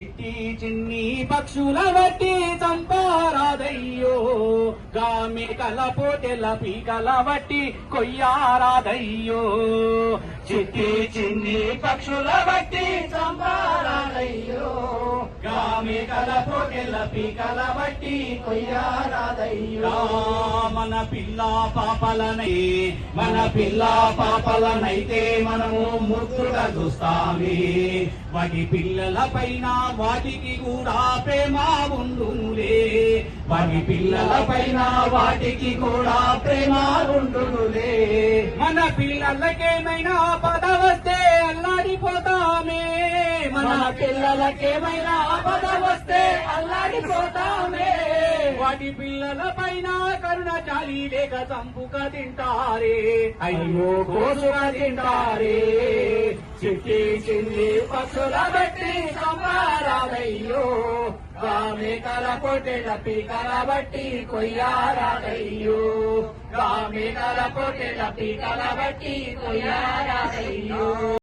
చిట్టి చిన్ని పక్షుల బట్టి చంపారాదయ్యో గామికల పోటెల పీకల బట్టి కొయ్యారాదయ్యో చిట్టి చిన్ని పక్షుల బట్టి చంపారాదయ్యో గామికల పోటెల పీకల బట్టి కొయ్యారాదయ్యో మన పిల్ల పాపలనైతే మనము ముద్దుగా చూస్తామే వాటి పిల్లల పైన వాటికి కూడా ప్రేమ ఉండునులే వాటి పిల్లల పైన వాటికి కూడా ప్రేమ ఉండునులే మన పిల్లలకేమైనా పద వస్తే అల్లాడిపోతామే మన పిల్లలకేమైనా పద వస్తే అల్లాడిపోతామే వాటి పిల్లల పైన కరుణ జాలి లేక చంపుక తింటారే అయ్యో కోసుక తింటారే చిట్టి చిన్ని పక్షుల బట్టి చంపారాదయ్యో గామికల పొట్టెల పీకల బట్టి కొయ్యారాదయ్యో గామికల పొట్టెల పీకల బట్టి కొయ్యారాదయ్యో